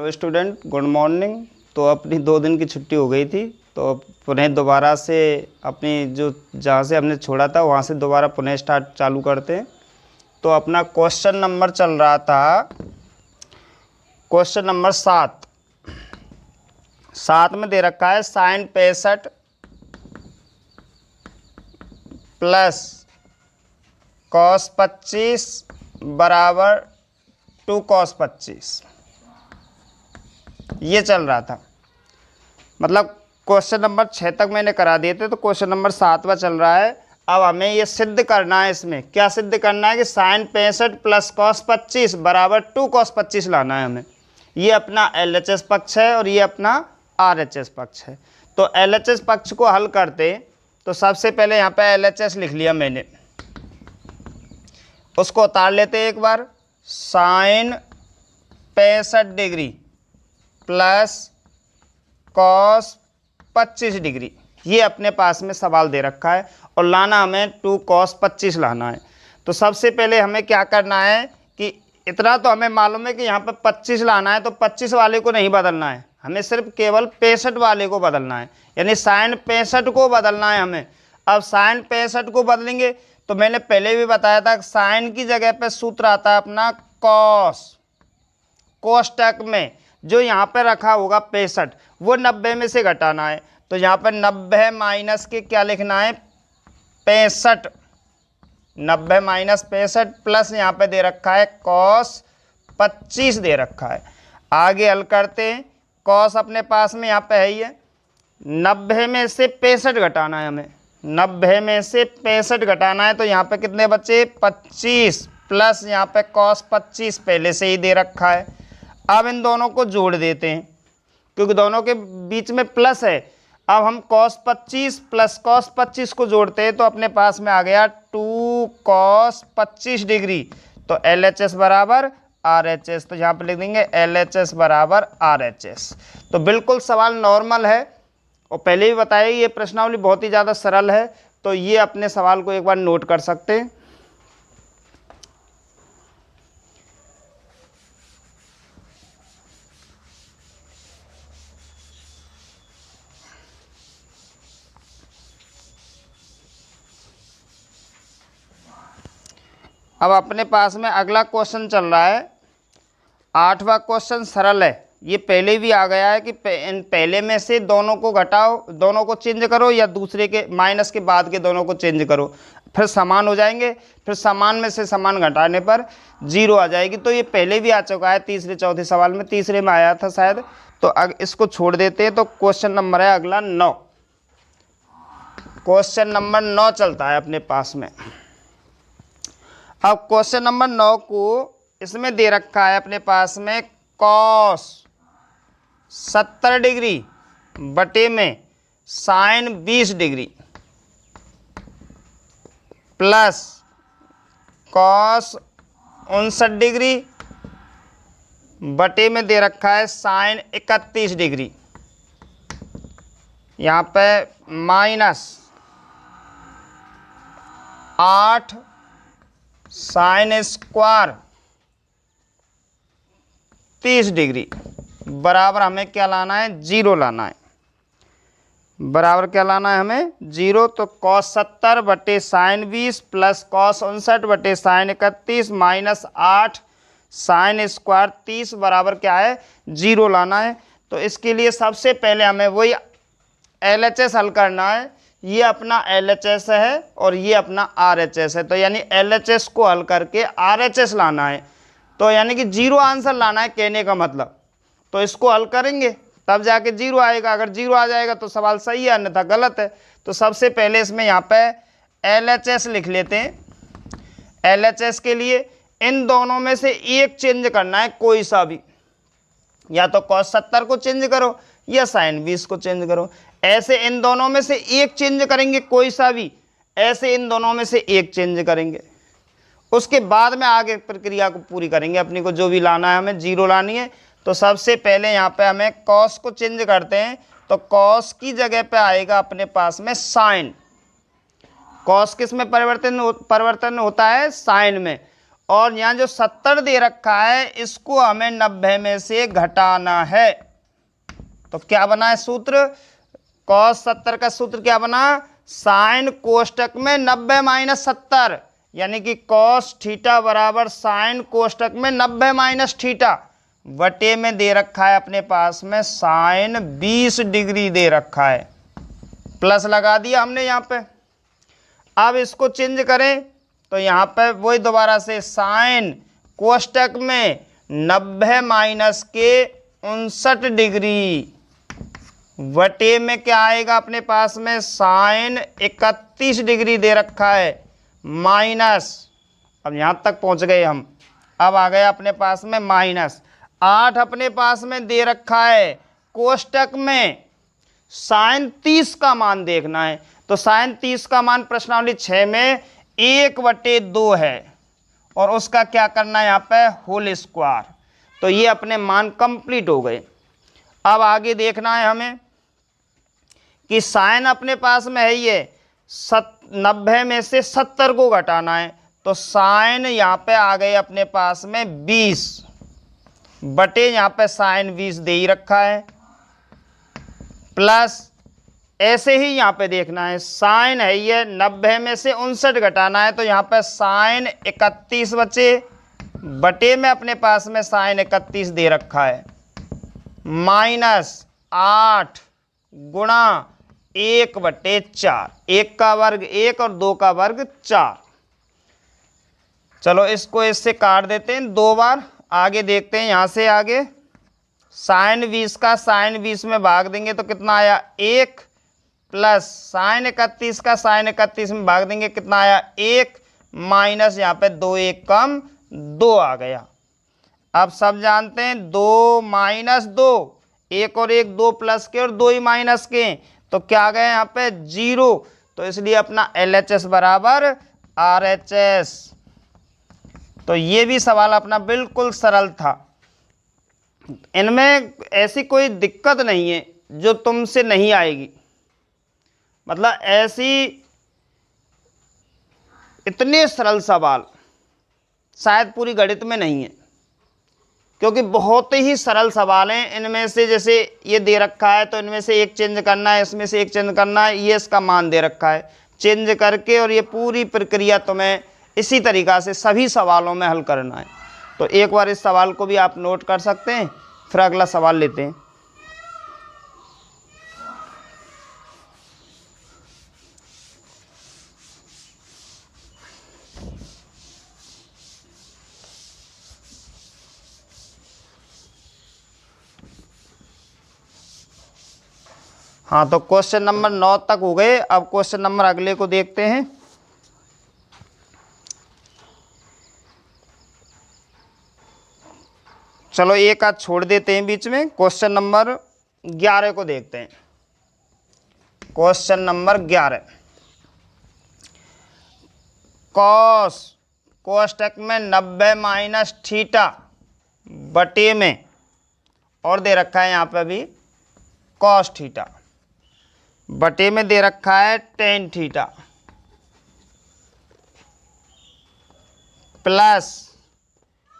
Hello student, good morning. तो अपनी 2 दिन की छुट्टी हो गई थी, तो पुनः दोबारा से अपनी जो जहाँ से हमने छोड़ा था वहाँ से दोबारा पुनः स्टार्ट चालू करते हैं। तो अपना क्वेश्चन नंबर चल रहा था, क्वेश्चन नंबर 7 में दे रखा है sin 65 प्लस cos 25 बराबर 2 cos 25। ये चल रहा था, मतलब क्वेश्चन नंबर 6 तक मैंने करा दिए थे, तो क्वेश्चन नंबर 7वां चल रहा है। अब हमें ये सिद्ध करना है, इसमें क्या सिद्ध करना है कि sin 65 प्लस cos 25 बराबर 2 cos 25 लाना है हमें। ये अपना LHS पक्ष है और ये अपना RHS पक्ष है। तो LHS पक्ष को हल करते, तो सबसे पहले यहाँ पे LHS लिख लिया मैंने, उसको उतार लेते एक बार। sin 65 degree plus cos 25 degree, ये अपने पास में सवाल दे रखा है और लाना हमें 2 cos 25 लाना है। तो सबसे पहले हमें क्या करना है कि इतना तो हमें मालूम है कि यहाँ पर 25 लाना है, तो 25 वाले को नहीं बदलना है, हमें सिर्फ केवल 65 वाले को बदलना है, यानी sin 65 को बदलना है हमें। अब sin 65 को बदलेंगे तो मैंने पहले भी बताया था, साइन की जगह पे सूत्र आता है अपना कोष्टक में जो यहाँ पे रखा होगा 65, वो 90 में से घटाना है। तो यहाँ पर 90 माइनस के क्या लिखना है 65, 90 माइनस 65 प्लस यहाँ पे दे रखा है cos 25 दे रखा है। आगे हल करते हैं, cos अपने पास में यहाँ पे है ही है, 90 में से 65 घटाना है हमें, 90 में से 65 घटाना है। तो यहाँ पे कितने बचे 25 प्लस यहाँ पे cos 25 पहले से ही दे रखा है। अब इन दोनों को जोड़ देते हैं क्योंकि दोनों के बीच में प्लस है। अब हम cos 25 प्लस cos 25 को जोड़ते हैं तो अपने पास में आ गया 2 cos 25 डिग्री। तो LHS बराबर RHS, तो यहाँ पे लिख देंगे LHS बराबर RHS। तो बिल्कुल सवाल नॉर्मल है और पहले भी बताया ये प्रश्नावली बहुत ही ज़्यादा सरल है, तो ये अपने सवाल को एक बार नोट कर सकते हैं। अब अपने पास में अगला क्वेश्चन चल रहा है, 8वां क्वेश्चन सरल है। ये पहले भी आ गया है कि पहले में से दोनों को घटाओ, दोनों को चेंज करो, या दूसरे के माइनस के बाद के दोनों को चेंज करो, फिर समान हो जाएंगे, फिर समान में से समान घटाने पर 0 आ जाएगी। तो ये पहले भी आ चुका है, तीसरे चौथे सवाल में, तीसरे में आया था शायद। तो अब इसको छोड़ देते हैं। तो क्वेश्चन नंबर है अगला 9, क्वेश्चन नंबर 9 चलता है अपने पास में। अब क्वेश्चन नंबर 9 को इसमें दे रखा है अपने पास में cos 70 डिग्री बटे में sin 20 degree plus cos 59 degree बटे में दे रखा है sin 31 डिग्री। यहाँ पे माइनस 8 sin स्क्वायर 30 डिग्री बराबर हमें क्या लाना है 0 लाना है, बराबर क्या लाना है हमें 0। तो cos 70 बटे sin 20 प्लस cos 59 बटे sin 31 माइनस 8 sin स्क्वायर 30 बराबर क्या है 0 लाना है। तो इसके लिए सबसे पहले हमें वही LHS हल करना है। ये अपना LHS है और ये अपना RHS है, तो यानी LHS को हल करके RHS लाना है, तो यानी कि 0 आंसर लाना है कहने का मतलब। तो इसको हल करेंगे तब जाके 0 आएगा, अगर 0 आ जाएगा तो सवाल सही है, अन्यथा गलत है। तो सबसे पहले इसमें यहाँ पे LHS लिख लेते हैं। LHS के लिए इन दोनों में से एक चेंज करना है, कोई सा भी, या तो cos 70 को चेंज करो या sin 20 को चेंज करो। ऐसे इन दोनों में से एक चेंज करेंगे, कोई सा भी, ऐसे इन दोनों में से एक चेंज करेंगे, उसके बाद में आगे प्रक्रिया को पूरी करेंगे। अपनी को जो भी लाना है हमें 0 लानी है। तो सबसे पहले यहाँ पे हमें cos को चेंज करते हैं, तो cos की जगह पे आएगा अपने पास में sin। cos किस में परिवर्तन होता है sin में, और यहाँ जो 70 दे रखा है इसको हमें 90 में से घटाना है। तो क्या बना है सूत्र, cos 70 का सूत्र क्या बना, साइन कोष्टक में 90 माइनस 70, यानी कि cos थीटा बराबर साइन कोष्टक में 90 माइनस थीटा वटे में दे रखा है अपने पास में साइन 20 डिग्री दे रखा है, प्लस लगा दिया हमने यहाँ पे। अब इसको चेंज करें तो यहाँ पे वही दोबारा से साइन कोष्टक में 90 माइनस के 59 डिग्री वटे में क्या आएगा अपने पास में साइन 31 डिग्री दे रखा है माइनस, अब यहाँ तक पहुँच गए हम, अब आ गया अपने पास में माइनस 8 अपने पास में दे रखा है, कोष्टक में साइन 30 का मान देखना है। तो साइन 30 का मान प्रश्नावली 6 में 1/2 है और उसका क्या करना है यहाँ पे होल स्क्वायर। तो ये अपने मान कंप्लीट हो गए। अब आगे देखना है हमें कि साइन अपने पास में है ये 90 में से 70 को घटाना है। तो साइन यहाँ पे आ गए अपने पास में 20 बटे यहाँ पे साइन 20 दे ही रखा है, प्लस ऐसे ही यहाँ पे देखना है साइन है ये 90 में से 59 घटाना है। तो यहाँ पे साइन 31 बचे बटे में अपने पास में साइन 31 दे रखा है माइनस 8 गुणा 1/4, 1 का वर्ग 1 और 2 का वर्ग 4। चलो इसको इससे काट देते हैं 2 बार। आगे देखते हैं यहाँ से आगे साइन 20 का साइन 20 में भाग देंगे तो कितना आया 1, प्लस साइन 31 का साइन 31 में भाग देंगे कितना आया 1, माइनस यहाँ पे 2 1 कम 2 आ गया। अब सब जानते हैं 2 माइनस 2, 1 और 1 2 प्लस के और 2 ही माइनस के, तो क्या आ गया यहाँ पे 0। तो इसलिए अपना LHS बराबर RHS। तो ये भी सवाल अपना बिल्कुल सरल था, इनमें ऐसी कोई दिक्कत नहीं है जो तुमसे नहीं आएगी। मतलब ऐसी इतने सरल सवाल शायद पूरी गणित में नहीं है, क्योंकि बहुत ही सरल सवाल हैं। इनमें से जैसे ये दे रखा है तो इनमें से एक चेंज करना है, इसमें से एक चेंज करना है, ये इसका मान दे रखा है, चेंज करके और ये पूरी प्रक्रिया तुम्हें इसी तरीक़ा से सभी सवालों में हल करना है। तो एक बार इस सवाल को भी आप नोट कर सकते हैं, फिर अगला सवाल लेते हैं। हाँ, तो क्वेश्चन नंबर 9 तक हो गए। अब क्वेश्चन नंबर अगले को देखते हैं। चलो एक आध छोड़ देते हैं बीच में। क्वेश्चन नंबर 11 को देखते हैं। क्वेश्चन नंबर 11, कॉस कोष्टक में 90 माइनस थीटा बटे में, और दे रखा है यहाँ पे भी कॉस थीटा, बटे में दे रखा है टेन थीटा, प्लस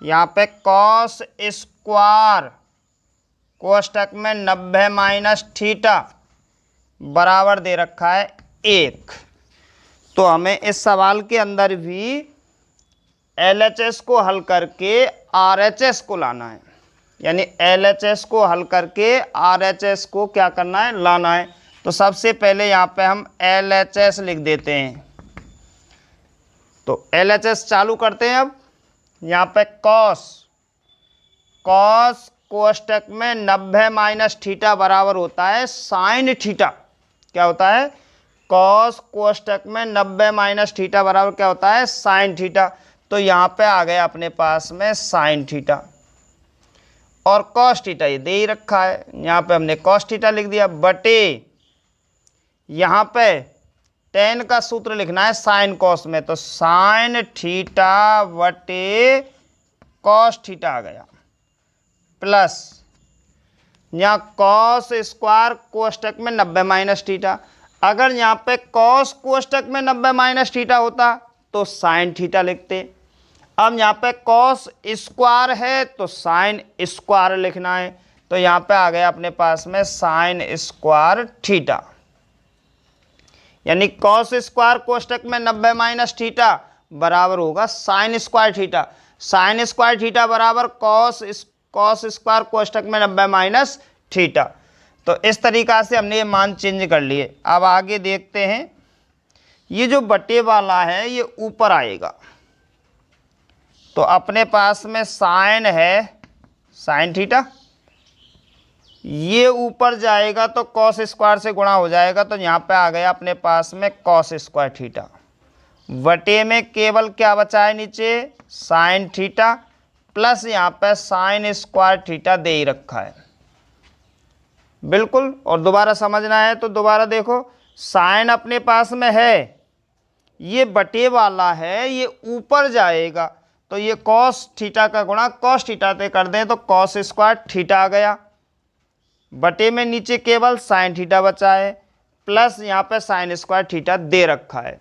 यहाँ पे कॉस स्क्वायर कोष्टक में 90 माइनस थीटा बराबर दे रखा है 1। तो हमें इस सवाल के अंदर भी LHS को हल करके RHS को लाना है, यानी LHS को हल करके RHS को क्या करना है, लाना है। तो सबसे पहले यहाँ पे हम LHS लिख देते हैं। तो LHS चालू करते हैं। अब यहाँ पे कॉस कोष्टक में 90 माइनस थीटा बराबर होता है साइन थीटा। क्या होता है, कॉस कोष्टक में 90 माइनस थीटा बराबर क्या होता है, साइन थीटा। तो यहाँ पे आ गया अपने पास में साइन थीटा, और कॉस थीटा ये दे ही रखा है, यहाँ पे हमने कॉस थीटा लिख दिया, बटे यहाँ पे टेन का सूत्र लिखना है साइन कॉस में, तो साइन थीटा बटे कॉस थीटा आ गया, प्लस यहाँ कॉस स्क्वायर कोष्टक में 90 माइनस थीटा। अगर यहाँ पे कॉस कोष्टक में 90 माइनस थीटा होता तो साइन थीटा लिखते। अब यहाँ पे कॉस स्क्वायर है तो साइन स्क्वायर लिखना है, तो यहाँ पे आ गया अपने पास में साइन स्क्वायर थीटा, यानी कॉस स्क्वायर कोष्टक में 90 माइनस थीटा बराबर होगा sine square theta. Sine square theta बराबर कॉस स्क्वायर कोष्टक में 90 माइनस थीटा। तो इस तरीका से हमने ये मान चेंज कर लिए। अब आगे देखते हैं, ये जो बटे वाला है ये ऊपर आएगा, तो अपने पास में साइन है साइन थीटा, ये ऊपर जाएगा तो कॉस स्क्वायर से गुणा हो जाएगा, तो यहाँ पे आ गया अपने पास में कॉस स्क्वायर थीटा। बटे में केवल क्या बचा है नीचे, साइन थीटा, प्लस यहाँ पे साइन स्क्वायर थीटा दे ही रखा है बिल्कुल। और दोबारा समझना है तो दोबारा देखो, साइन अपने पास में है, ये बटे वाला है, ये ऊपर जाएगा, तो ये कॉस थीटा का गुणा कॉस थीटा से कर दें तो कॉस स्क्वायर थीटा आ गया। बटे में नीचे केवल साइन थीटा बचा है, प्लस यहाँ पे साइन स्क्वायर थीटा दे रखा है।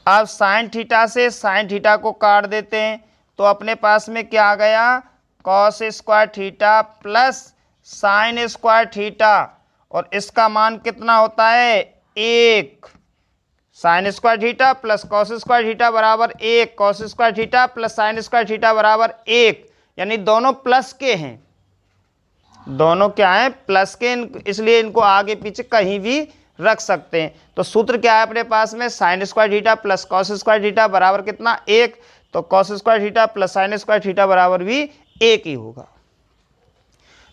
अब साइन थीटा से साइन थीटा को काट देते हैं, तो अपने पास में क्या आ गया, cos square theta plus sine square theta, और इसका मान कितना होता है 1। Sine square theta plus cos square theta बराबर 1, cos square theta plus sine square theta बराबर 1, यानी दोनों प्लस के हैं, दोनों क्या हैं प्लस के, इसलिए इनको आगे पीछे कहीं भी रख सकते हैं। तो सूत्र क्या है अपने पास में, sine square theta plus cos square theta बराबर कितना 1, तो cos square theta plus sine square theta बराबर भी 1 ही होगा।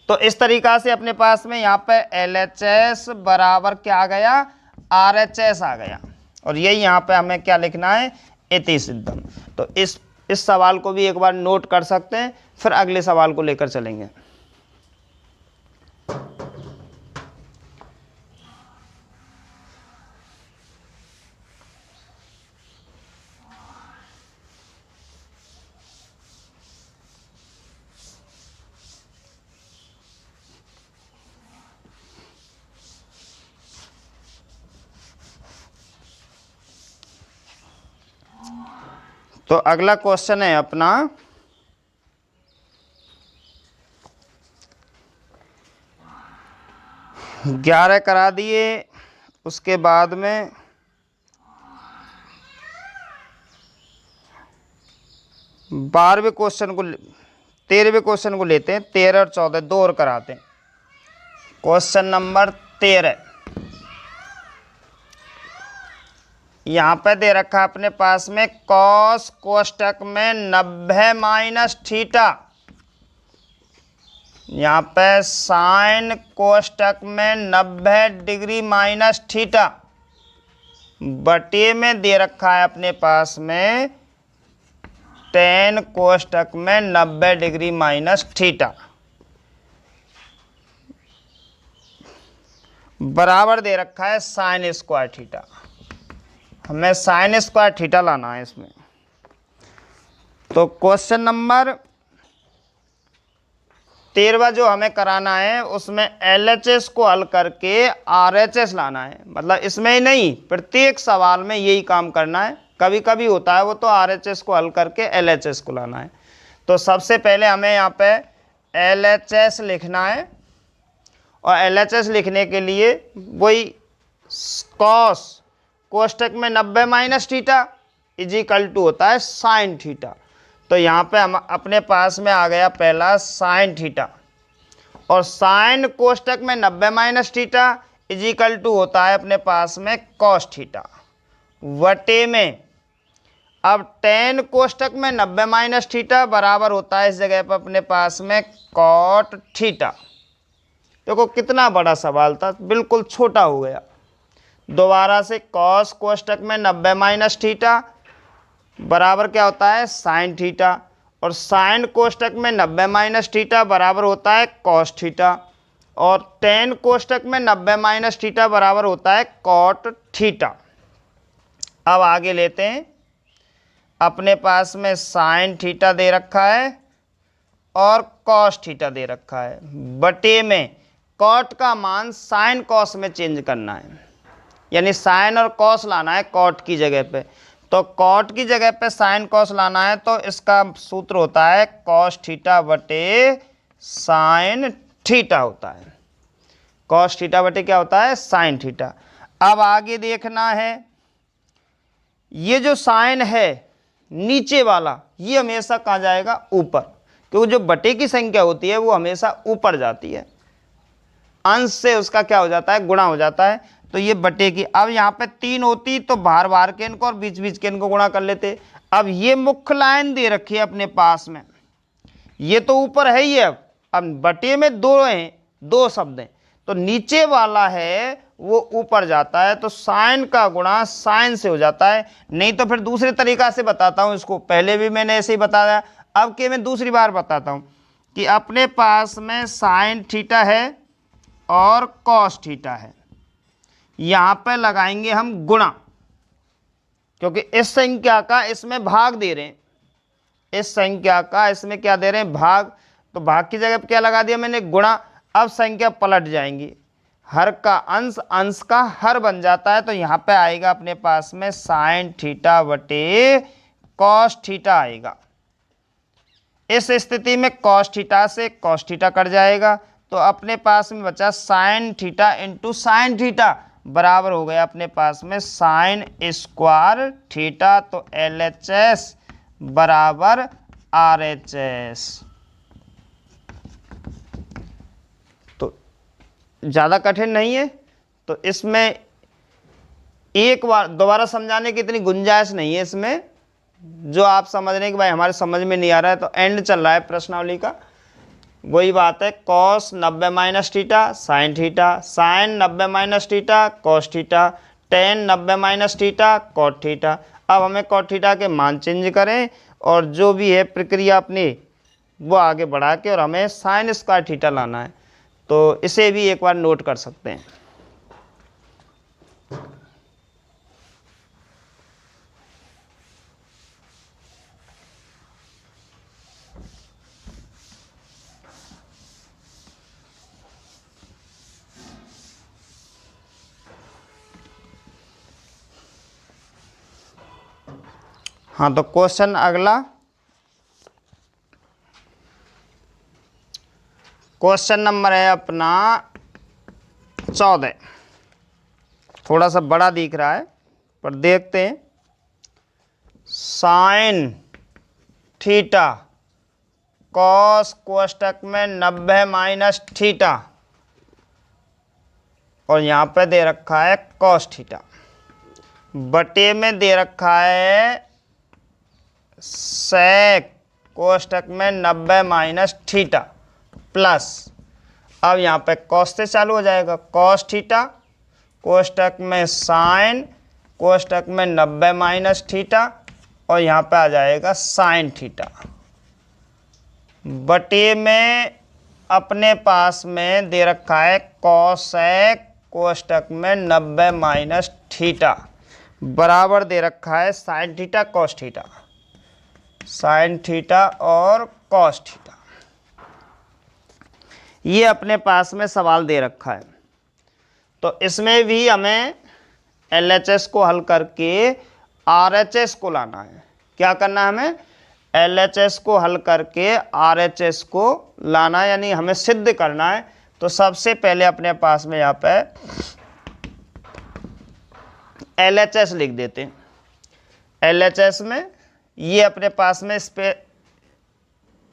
तो इस तरीका से अपने पास में यहाँ पे LHS बराबर क्या आ गया, RHS आ गया, और यही यहाँ पे हमें क्या लिखना है, इति सिद्धम। तो इस सवाल को भी एक बार नोट कर सकते हैं, फिर अगले सवाल को लेकर चलेंगे। तो अगला क्वेश्चन है अपना, ग्यारह करा दिए, उसके बाद में 12वें क्वेश्चन को 13वें क्वेश्चन को लेते हैं, 13 और 14 दो और कराते हैं। क्वेश्चन नंबर 13 यहाँ पे दे रखा है अपने पास में कॉस कोष्टक में 90 माइनस थीटा, यहाँ पे साइन कोष्टक में 90 डिग्री माइनस थीटा, बटे में दे रखा है अपने पास में टेन कोष्टक में 90 डिग्री माइनस थीटा, बराबर दे रखा है साइन स्क्वायर थीटा। हमें साइन स्क्वायर थीटा लाना है इसमें। तो क्वेश्चन नंबर 13 जो हमें कराना है उसमें LHS को हल करके RHS लाना है, मतलब इसमें ही नहीं प्रत्येक सवाल में यही काम करना है। कभी कभी होता है वो तो RHS को हल करके LHS को लाना है। तो सबसे पहले हमें यहाँ पे LHS लिखना है, और LHS लिखने के लिए वही कॉस कोष्टक में 90 माइनस थीटा इजिकल टू होता है साइन थीटा। तो यहाँ पे हम अपने पास में आ गया पहला साइन थीटा, और साइन कोष्टक में 90 माइनस थीटा इजिकल टू होता है अपने पास में कॉस थीटा, वटे में अब टेन कोष्टक में 90 माइनस थीटा बराबर होता है इस जगह पर अपने पास में कॉट थीटा। देखो कितना बड़ा सवाल था, बिल्कुल छोटा हो गया। दोबारा से कॉस कोष्टक में 90 माइनस थीटा बराबर क्या होता है साइन थीटा, और साइन कोष्टक में 90 माइनस थीटा बराबर होता है कॉस थीटा, और टेन कोष्टक में 90 माइनस थीटा बराबर होता है कॉट थीटा। अब आगे लेते हैं, अपने पास में साइन थीटा दे रखा है और कॉस थीटा दे रखा है, बटे में कॉट का मान साइन कॉस में चेंज करना है, यानी साइन और कॉस लाना है कॉट की जगह पे। तो कॉट की जगह पे साइन कॉस लाना है तो इसका सूत्र होता है कॉस थीटा बटे साइन थीटा होता है। कॉस थीटा बटे क्या होता है, साइन थीटा। अब आगे देखना है, ये जो साइन है नीचे वाला ये हमेशा कहाँ जाएगा, ऊपर, क्योंकि जो बटे की संख्या होती है वो हमेशा ऊपर जाती है, अंश से उसका क्या हो जाता है, गुणा हो जाता है। तो ये बटे की, अब यहाँ पे 3 होती तो बाहर बाहर के इनको और बीच बीच के इनको गुणा कर लेते। अब ये मुख्य लाइन दे रखी है अपने पास में, ये तो ऊपर है ही। अब बटे में दो हैं, दो शब्द हैं, तो नीचे वाला है वो ऊपर जाता है, तो साइन का गुणा साइन से हो जाता है। नहीं तो फिर दूसरे तरीका से बताता हूँ इसको, पहले भी मैंने ऐसे ही बताया, अब के मैं दूसरी बार बताता हूँ कि अपने पास में साइन थीटा है और कॉस थीटा है, यहाँ पे लगाएंगे हम गुणा, क्योंकि इस संख्या का इसमें भाग दे रहे हैं, इस संख्या का इसमें क्या दे रहे हैं, भाग। तो भाग की जगह पे क्या लगा दिया मैंने, गुणा। अब संख्या पलट जाएंगी, हर का अंश अंश का हर बन जाता है, तो यहाँ पे आएगा अपने पास में साइन थीटा बटे कॉस थीटा आएगा। इस स्थिति में कॉस थीटा से कॉस थीटा कट जाएगा, तो अपने पास में बचा sine theta into sine theta बराबर हो गया अपने पास में साइन स्क्वायर थीटा। तो LHS बराबर RHS। तो ज़्यादा कठिन नहीं है, तो इसमें एक बार दोबारा समझाने की इतनी गुंजाइश नहीं है इसमें। जो आप समझ रहे हैं कि भाई हमारे समझ में नहीं आ रहा है, तो एंड चल रहा है प्रश्नावली का, वही बात है, cos 90 minus theta sine theta, sine 90 minus theta cos theta, tan 90 minus theta cot theta. अब हमें कॉट थीटा के मान चेंज करें और जो भी है प्रक्रिया अपनी वो आगे बढ़ा के और हमें साइन स्क्वायर थीटा लाना है, तो इसे भी एक बार नोट कर सकते हैं। हाँ, तो क्वेश्चन अगला, क्वेश्चन नंबर है अपना 14। थोड़ा सा बड़ा दिख रहा है पर देखते हैं। साइन थीटा कॉस कोष्टक में 90 माइनस थीटा, और यहाँ पे दे रखा है कॉस थीटा, बटे में दे रखा है सेक कोष्टक में 90 माइनस थीटा प्लस, अब यहाँ पे कॉस से चालू हो जाएगा, कॉस थीटा कोष्टक में साइन कोष्टक में 90 माइनस थीटा, और यहाँ पे आ जाएगा साइन थीटा, बटे में अपने पास में दे रखा है कॉसेक कोष्टक में 90 माइनस थीटा बराबर दे रखा है sign theta cos theta, sine theta और कॉस थीटा। ये अपने पास में सवाल दे रखा है, तो इसमें भी हमें LHS को हल करके RHS को लाना है। क्या करना है हमें, LHS को हल करके RHS को लाना है, यानी हमें सिद्ध करना है। तो सबसे पहले अपने पास में यहाँ पे LHS लिख देते हैं। LHS में ये अपने पास में इस पे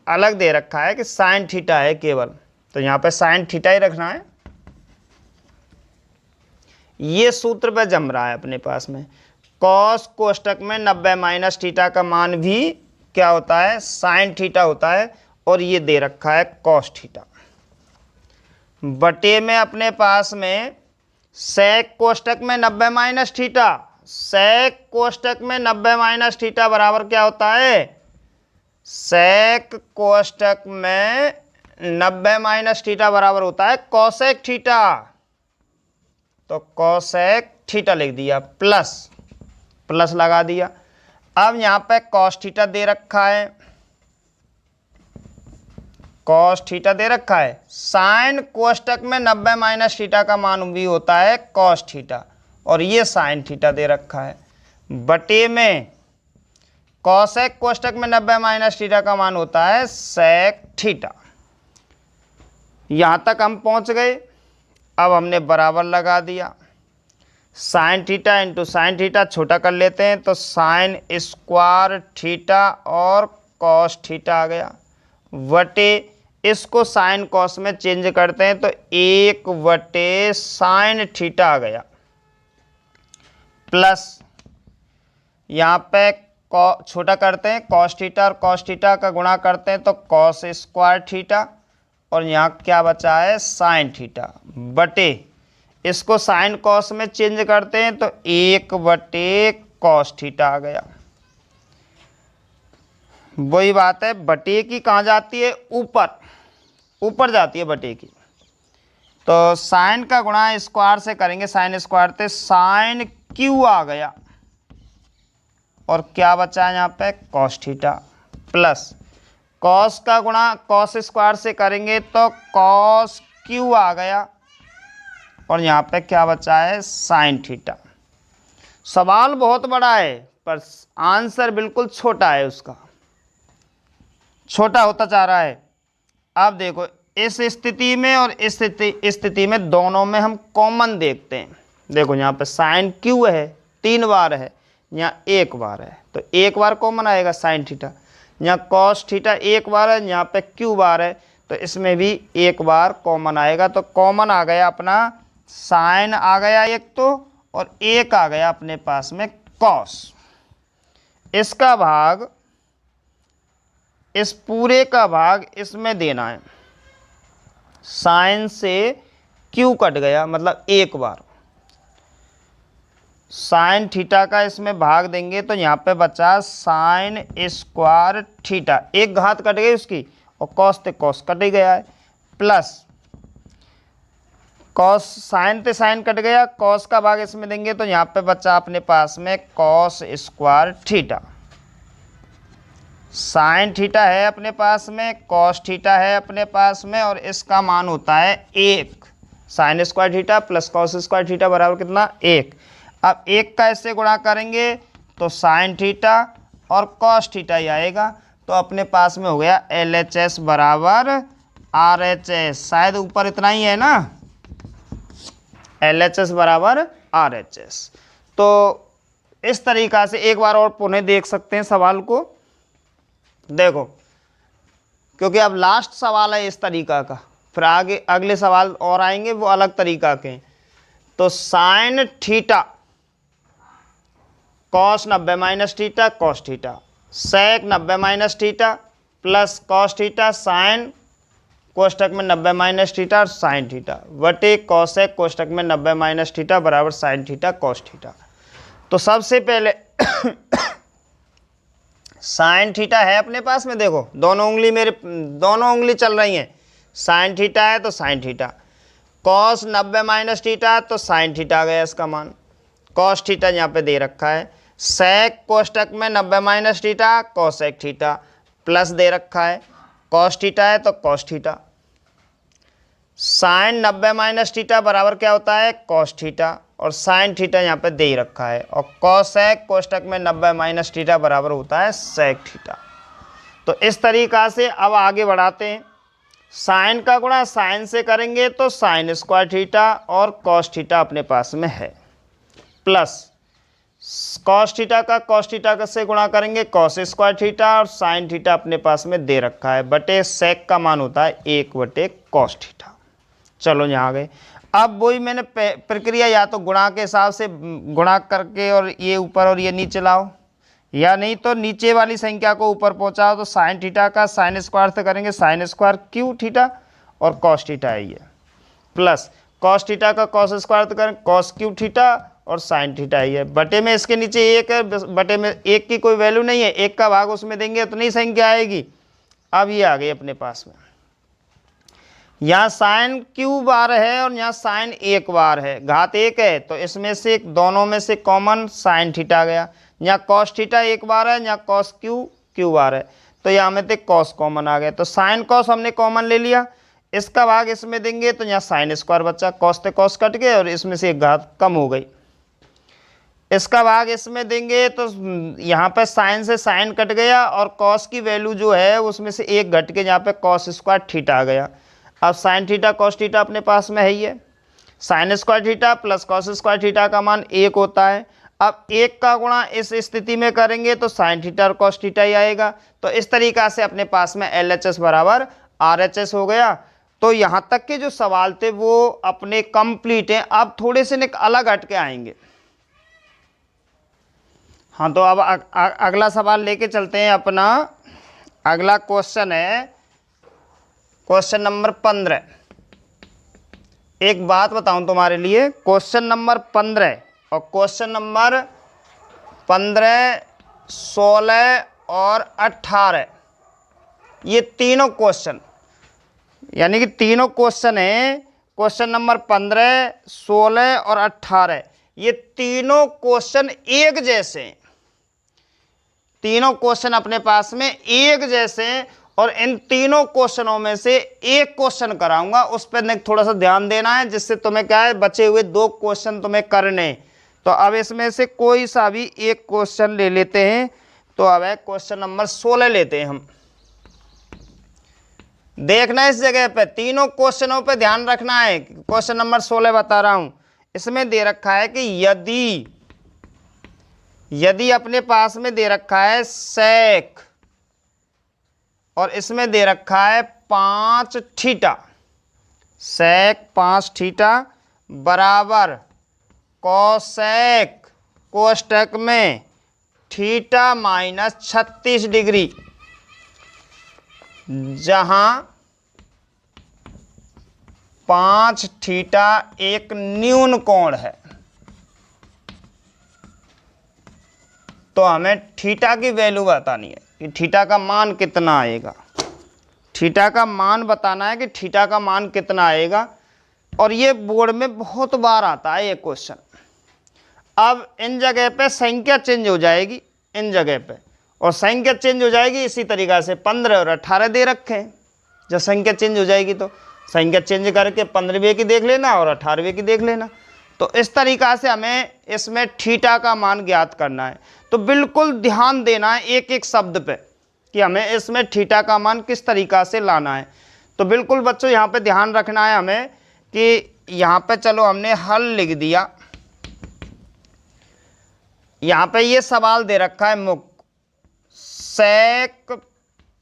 अलग दे रखा है कि साइन थीटा है केवल, तो यहाँ पे साइन थीटा ही रखना है। ये सूत्र पे जम रहा है अपने पास में, कॉस कोष्टक में 90 माइनस थीटा का मान भी क्या होता है, साइन थीटा होता है, और ये दे रखा है कॉस थीटा, बटे में अपने पास में सेक कोष्टक में 90 माइनस थीटा, सेक कोष्टक में 90 माइनस थीटा बराबर क्या होता है, सेक कोष्टक में 90 माइनस थीटा बराबर होता है कॉसेक थीटा, तो कॉसेक थीटा लिख दिया, प्लस प्लस लगा दिया। अब यहाँ पे कॉस थीटा दे रखा है, कॉस थीटा दे रखा है, साइन कोष्टक में 90 माइनस थीटा का मान भी होता है कॉस थीटा, और ये साइन थीटा दे रखा है, बटे में कॉसेक कोष्टक में 90 माइनस थीटा का मान होता है सेक थीटा। यहाँ तक हम पहुँच गए। अब हमने बराबर लगा दिया, sine theta into sine theta छोटा कर लेते हैं तो साइन स्क्वायर थीटा और कॉस थीटा आ गया, वटे इसको साइन कॉस में चेंज करते हैं तो 1 साइन थीटा आ गया, प्लस यहाँ पे छोटा करते हैं कॉस थीटा और कॉस थीटा का गुणा करते हैं तो कॉस स्क्वायर थीटा, और यहाँ क्या बचा है साइन थीटा, बटे इसको साइन कॉस में चेंज करते हैं तो 1 कॉस थीटा आ गया। वही बात है, बटे की कहाँ जाती है, ऊपर ऊपर जाती है बटे की। तो साइन का गुणा स्क्वायर से करेंगे, साइन स्क्वायर से साइन क्यू आ गया, और क्या बचा है यहाँ पे कॉस थीटा, प्लस कॉस का गुणा कॉस स्क्वायर से करेंगे तो कॉस क्यू आ गया, और यहाँ पे क्या बचा है साइन थीटा। सवाल बहुत बड़ा है पर आंसर बिल्कुल छोटा है, उसका छोटा होता जा रहा है। अब देखो इस स्थिति में और इस स्थिति में दोनों में हम कॉमन देखते हैं। देखो यहाँ पे साइन क्यू है 3 बार है, यहाँ 1 बार है, तो 1 बार कॉमन आएगा साइन थीटा। यहाँ कॉस थीटा 1 बार है, यहाँ पे क्यू बार है, तो इसमें भी 1 बार कॉमन आएगा। तो कॉमन आ गया अपना साइन आ गया एक तो, और 1 आ गया अपने पास में कॉस। इसका भाग, इस पूरे का भाग इसमें देना है, साइन से क्यू कट गया मतलब 1 बार, साइन थीटा का इसमें भाग देंगे तो यहाँ पे बचा साइन स्क्वायर थीटा, एक घात कट गई उसकी, और कॉस ते कॉस कट ही गया है, प्लस कॉस साइन ते साइन कट गया, कॉस का भाग इसमें देंगे तो यहाँ पे बचा अपने पास में cos square theta. Sine theta है अपने पास में, कॉस थीटा है अपने पास में, और इसका मान होता है 1। Sine square theta plus cos square theta बराबर कितना 1। अब 1 का इससे गुणा करेंगे तो साइन थीटा और कॉस थीटा ही आएगा, तो अपने पास में हो गया LHS बराबर RHS। शायद ऊपर इतना ही है ना, LHS बराबर RHS। तो इस तरीक़ा से एक बार और पुनः देख सकते हैं सवाल को। देखो क्योंकि अब लास्ट सवाल है इस तरीक़ा का, फिर आगे अगले सवाल और आएंगे वो अलग तरीक़ा के हैं। तो sine theta cos 90 minus theta cos theta, sec 90 minus theta plus cos theta sine कोष्टक में 90 माइनस थीटा और साइन थीटा, वटे कॉसेक कोष्टक में 90 माइनस थीटा बराबर साइन थीटा कॉस थीटा। तो सबसे पहले साइन थीटा है अपने पास में, देखो दोनों उंगली चल रही हैं, साइन थीटा है तो sine theta, cos 90 minus theta तो साइन थीटा आ गया इसका मान, कॉस थीटा यहाँ पे दे रखा है, सेक कोष्टक में 90 minus theta cosec theta plus दे रखा है, कॉस थीटा है तो cos theta, sine 90 minus theta बराबर क्या होता है कॉस थीटा, और साइन थीटा यहाँ पे दे ही रखा है, और कॉसेक कोष्टक में 90 माइनस थीटा बराबर होता है सेक थीटा। तो इस तरीक़ा से अब आगे बढ़ाते हैं। साइन का गुणा साइन से करेंगे तो साइन स्क्वायर थीटा और कॉस थीटा अपने पास में है, प्लस कॉस थीटा का कॉस थीटा से गुणा करेंगे कॉस स्क्वायर थीटा, और साइन थीटा अपने पास में दे रखा है, बटे सेक का मान होता है 1 कॉस थीटा। चलो यहाँ आ गए। अब वही मैंने प्रक्रिया या तो गुणा के हिसाब से गुणा करके और ये ऊपर और ये नीचे लाओ, या नहीं तो नीचे वाली संख्या को ऊपर पहुँचाओ। तो साइन थीटा का साइन स्क्वायर से करेंगे साइन स्क्वायर क्यू थीटा और कॉस थीटा है ये, प्लस कॉस थीटा का कॉस स्क्वायर से करेंगे कॉस क्यू थीटा और साइन थीटा ही है, बटे में इसके नीचे 1 है, बटे में 1 की कोई वैल्यू नहीं है, 1 का भाग उसमें देंगे उतनी संख्या आएगी। अब ये आ गई अपने पास में, यहाँ साइन क्यू बार है और यहाँ साइन 1 बार है, घात 1 है, तो इसमें से दोनों में से कॉमन साइन थीटा आ गया। यहाँ कॉस थीटा 1 बार है, यहाँ कॉस क्यू बार है, तो यहाँ में से कॉस कॉमन आ गया, तो साइन कॉस हमने कॉमन ले लिया, इसका भाग इसमें देंगे तो यहाँ साइन स्क्वायर बचा, कॉस से कॉस कट गए और इसमें से एक घात कम हो गई। इसका भाग इसमें देंगे तो यहाँ पे साइन से साइन कट गया और कॉस की वैल्यू जो है उसमें से एक घट के यहाँ पे कॉस स्क्वायर थीटा आ गया। अब साइन थीटा कॉस थीटा अपने पास में है ही है, sine square theta plus cos square theta का मान 1 होता है। अब 1 का गुणा इस स्थिति में करेंगे तो साइन थीटा और कॉस थीटा ही आएगा। तो इस तरीक़ा से अपने पास में LHS बराबर RHS हो गया। तो यहाँ तक के जो सवाल थे वो अपने कंप्लीट हैं। अब थोड़े से अलग हट के आएंगे। हाँ, तो अब अगला सवाल लेके चलते हैं। अपना अगला क्वेश्चन है क्वेश्चन नंबर 15। एक बात बताऊं तुम्हारे लिए, क्वेश्चन नंबर 15 और क्वेश्चन नंबर 15, 16 और 18 ये तीनों क्वेश्चन, यानी कि तीनों क्वेश्चन हैं। क्वेश्चन नंबर 15, 16 और 18 ये तीनों क्वेश्चन एक जैसे हैं। तीनों क्वेश्चन अपने पास में एक जैसे हैं और इन तीनों क्वेश्चनों में से एक क्वेश्चन कराऊंगा, उस पर थोड़ा सा ध्यान देना है, जिससे तुम्हें क्या है, बचे हुए 2 क्वेश्चन तुम्हें करने। तो अब इसमें से कोई सा भी एक क्वेश्चन ले लेते हैं। तो अब है क्वेश्चन नंबर 16 लेते हैं हम। देखना इस जगह पे, तीनों क्वेश्चनों पे ध्यान रखना है। क्वेश्चन नंबर 16 बता रहा हूं, इसमें दे रखा है कि यदि अपने पास में दे रखा है सेक और इसमें दे रखा है 5 थीटा, सेक 5 थीटा बराबर कोसेक कोष्टक में थीटा माइनस 36 डिग्री, जहां 5 थीटा एक न्यून कोण है। तो हमें थीटा की वैल्यू बतानी है कि थीटा का मान कितना आएगा। थीटा का मान बताना है कि थीटा का मान कितना आएगा। और ये बोर्ड में बहुत बार आता है ये क्वेश्चन। अब इन जगह पे संख्या चेंज हो जाएगी, इन जगह पे, और संख्या चेंज हो जाएगी इसी तरीक़ा से। 15 और 18 दे रखे हैं, जब संख्या चेंज हो जाएगी तो संख्या चेंज करके 15वें की देख लेना और 18वें की देख लेना। तो इस तरीक़ा से हमें इसमें थीटा का मान ज्ञात करना है। तो बिल्कुल ध्यान देना है एक एक शब्द पे कि हमें इसमें थीटा का मान किस तरीक़ा से लाना है। तो बिल्कुल बच्चों यहाँ पे ध्यान रखना है हमें कि यहाँ पे चलो हमने हल लिख दिया। यहाँ पे ये सवाल दे रखा है मुक्त, सेक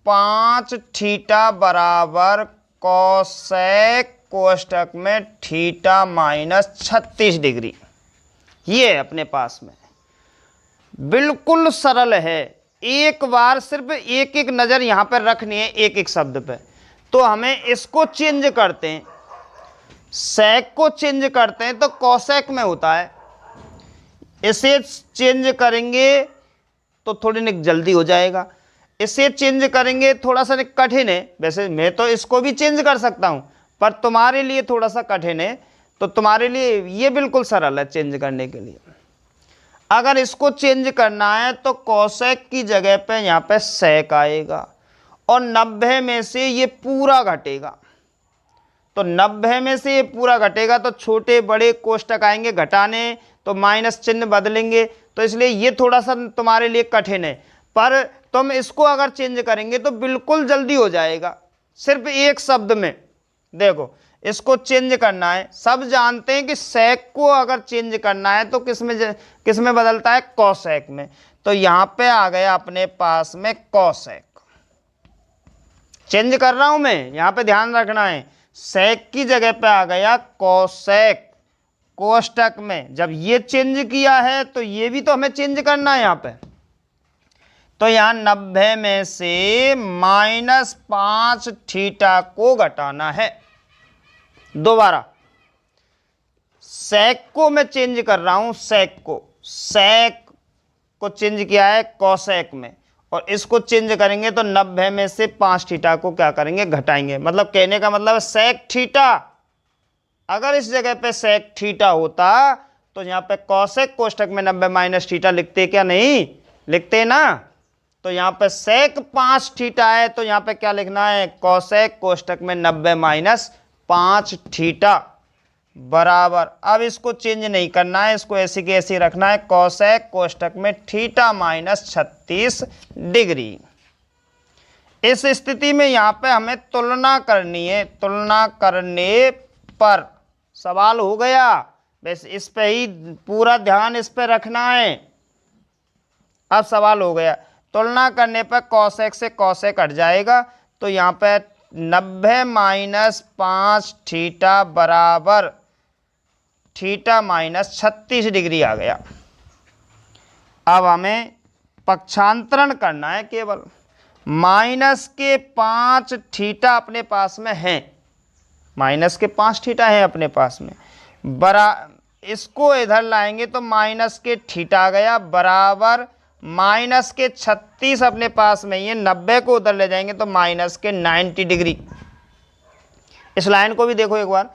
5 थीटा बराबर कोसेक कोष्टक में थीटा माइनस 36 डिग्री। ये है अपने पास में, बिल्कुल सरल है। एक बार सिर्फ एक एक नज़र यहाँ पर रखनी है एक एक शब्द पे। तो हमें इसको चेंज करते हैं, सेक को चेंज करते हैं तो कोसेक में होता है। इसे चेंज करेंगे तो थोड़ी जल्दी हो जाएगा, इसे चेंज करेंगे थोड़ा सा कठिन है। वैसे मैं तो इसको भी चेंज कर सकता हूँ, पर तुम्हारे लिए थोड़ा सा कठिन है। तो तुम्हारे लिए ये बिल्कुल सरल है चेंज करने के लिए। अगर इसको चेंज करना है तो कोसेक की जगह पे यहाँ पे सेक आएगा और 90 में से ये पूरा घटेगा। तो 90 में से ये पूरा घटेगा तो छोटे बड़े कोष्टक आएंगे घटाने, तो माइनस चिन्ह बदलेंगे। तो इसलिए ये थोड़ा सा तुम्हारे लिए कठिन है, पर तुम इसको अगर चेंज करेंगे तो बिल्कुल जल्दी हो जाएगा। सिर्फ एक शब्द में देखो, इसको चेंज करना है। सब जानते हैं कि सेक को अगर चेंज करना है तो किस में बदलता है, कोसेक में। तो यहाँ पे आ गया अपने पास में कोसेक। चेंज कर रहा हूं मैं, यहाँ पे ध्यान रखना है। सेक की जगह पे आ गया कोसेक कोष्टक में। जब ये चेंज किया है तो ये भी तो हमें चेंज करना है यहाँ पे। तो यहाँ 90 में से माइनस 5 थीटा को घटाना है। दोबारा सेक को मैं चेंज कर रहा हूं, सेक को चेंज किया है कोसेक में, और इसको चेंज करेंगे तो 90 में से 5 थीटा को क्या करेंगे, घटाएंगे। मतलब कहने का मतलब है सेक थीटा। अगर इस जगह पे सेक थीटा होता तो यहाँ पे कोसेक कोष्टक में 90 माइनस थीटा लिखते, क्या नहीं लिखते ना। तो यहाँ पे सेक 5 थीटा है तो यहाँ पे क्या लिखना है, कोसेक कोष्टक में 90 माइनस 5 थीटा। बराबर, अब इसको चेंज नहीं करना है, इसको ऐसे के ऐसे रखना है, कोसेक कोष्टक में थीटा माइनस 36 डिग्री। इस स्थिति में यहाँ पे हमें तुलना करनी है, तुलना करने पर सवाल हो गया, बस इस पे ही पूरा ध्यान इस पे रखना है। अब सवाल हो गया, तुलना करने पर कोसेक से कोसेक कट जाएगा, तो यहाँ पे 90 माइनस 5 थीटा बराबर थीटा माइनस 36 डिग्री आ गया। अब हमें पक्षांतरण करना है, केवल माइनस के 5 थीटा अपने पास में हैं, माइनस के 5 थीटा हैं अपने पास में, इसको इधर लाएंगे तो माइनस के थीटा आ गया, बराबर माइनस के 36 अपने पास में, ये 90 को उधर ले जाएंगे तो माइनस के 90 डिग्री। इस लाइन को भी देखो एक बार,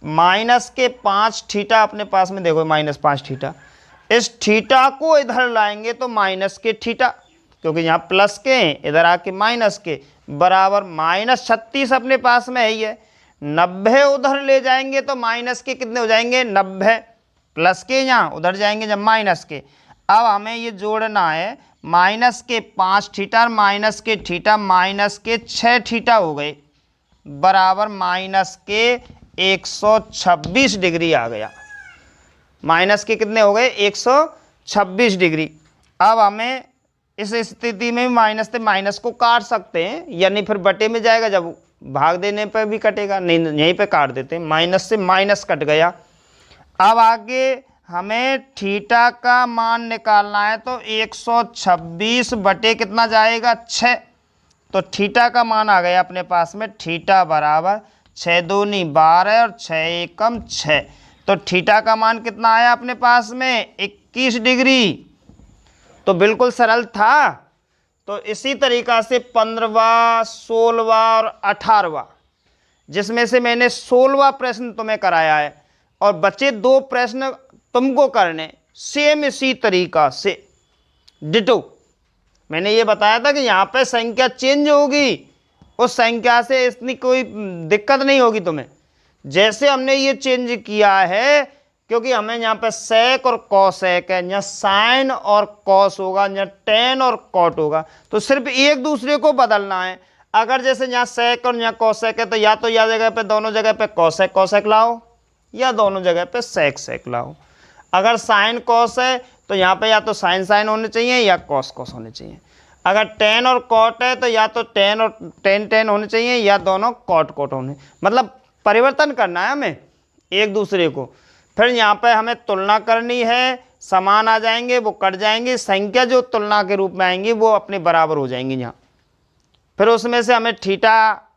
माइनस के 5 थीटा अपने पास में, देखो माइनस 5 थीटा, इस थीटा को इधर लाएंगे तो माइनस के थीटा, क्योंकि यहाँ प्लस के हैं, इधर आके माइनस के, बराबर माइनस 36 अपने पास में है ही है, 90 उधर ले जाएंगे तो माइनस के कितने हो जाएंगे 90, प्लस के यहाँ उधर जाएंगे जब माइनस के। अब हमें ये जोड़ना है, माइनस के 5 थीटा माइनस के थीटा, माइनस के 6 थीटा हो गए, बराबर माइनस के 126 डिग्री आ गया, माइनस के कितने हो गए 126 डिग्री। अब हमें इस स्थिति में माइनस से माइनस को काट सकते हैं, यानी फिर बटे में जाएगा, जब भाग देने पर भी कटेगा, नहीं यहीं पे काट देते हैं, माइनस से माइनस कट गया। अब आगे हमें थीटा का मान निकालना है, तो 126 बटे कितना जाएगा 6, तो थीटा का मान आ गया अपने पास में, थीटा बराबर 6 दूनी 12 और 6 एकम 6, तो थीटा का मान कितना आया अपने पास में 21 डिग्री। तो बिल्कुल सरल था। तो इसी तरीक़ा से 15वां 16वां और 18वां, जिसमें से मैंने 16वां प्रश्न तुम्हें कराया है और बचे 2 प्रश्न तुमको करने, सेम इसी तरीक़ा से डिटो। मैंने ये बताया था कि यहाँ पे संख्या चेंज होगी, उस संख्या से इतनी कोई दिक्कत नहीं होगी तुम्हें, जैसे हमने ये चेंज किया है, क्योंकि हमें यहाँ पे सेक और कॉसेक है, यहाँ साइन और कॉस होगा, यहाँ टेन और कॉट होगा, तो सिर्फ एक दूसरे को बदलना है। अगर जैसे यहाँ सेक और यहाँ कॉसेक है, तो या जगह पे दोनों जगह पे कॉसेक कॉसेक लाओ, या दोनों जगह पे सेक सेक लाओ। अगर साइन कॉस है तो यहाँ पे या तो साइन साइन होने चाहिए या कॉस कॉस होने चाहिए। अगर टेन और कॉट है तो या तो टेन और टेन टेन होने चाहिए, या दोनों कॉट कॉट होने, मतलब परिवर्तन करना है हमें एक दूसरे को। फिर यहाँ पे हमें तुलना करनी है, समान आ जाएंगे वो कट जाएंगे, संख्या जो तुलना के रूप में आएंगी वो अपने बराबर हो जाएंगी यहाँ। फिर उसमें से हमें थीटा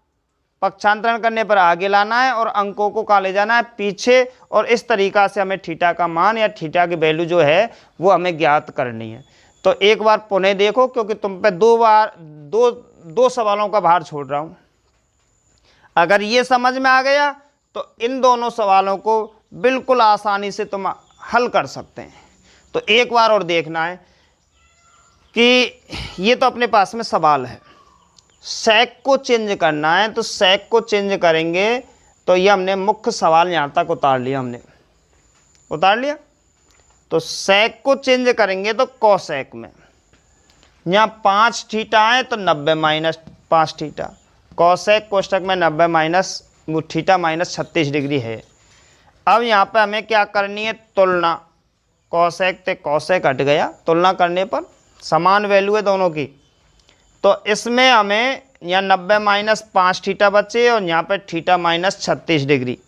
पक्षांतरण करने पर आगे लाना है और अंकों को कहाँ ले जाना है पीछे, और इस तरीक़ा से हमें थीटा का मान या थीटा की वैल्यू जो है वो हमें ज्ञात करनी है। तो एक बार पुनः देखो, क्योंकि तुम पे दो सवालों का भार छोड़ रहा हूँ। अगर ये समझ में आ गया तो इन दोनों सवालों को बिल्कुल आसानी से तुम हल कर सकते हैं। तो एक बार और देखना है कि ये तो अपने पास में सवाल है, सेक को चेंज करना है, तो सेक को चेंज करेंगे तो ये हमने मुख्य सवाल यहाँ तक उतार लिया, हमने उतार लिया। तो सेक को चेंज करेंगे तो कोसेक में यहाँ 5 थीटा है तो 90 माइनस 5 थीटा, कोसेक कोष्टक में 90 माइनस थीटा माइनस 36 डिग्री है। अब यहाँ पे हमें क्या करनी है, तुलना, कोसेक ते कोसेक हट गया, तुलना करने पर समान वैल्यू है दोनों की, तो इसमें हमें यहाँ 90 माइनस 5 थीटा बचे और यहाँ पे theta minus 36 degree,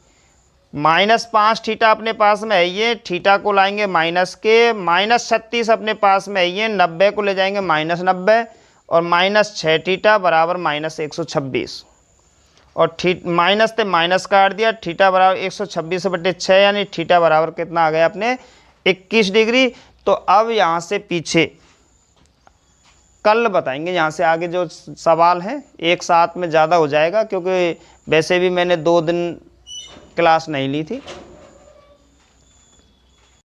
minus 5 theta अपने पास में है, ये थीटा को लाएंगे माइनस के, माइनस 36 अपने पास में है, ये 90 को ले जाएंगे माइनस 90 और माइनस 6 थीटा बराबर माइनस 126, और माइनस से माइनस काट दिया, थीटा बराबर 126 बटे 6, यानी थीटा बराबर कितना आ गया अपने 21 डिग्री। तो अब यहाँ से पीछे कल बताएंगे, यहाँ से आगे जो सवाल है एक साथ में ज़्यादा हो जाएगा, क्योंकि वैसे भी मैंने 2 दिन क्लास नहीं ली थी।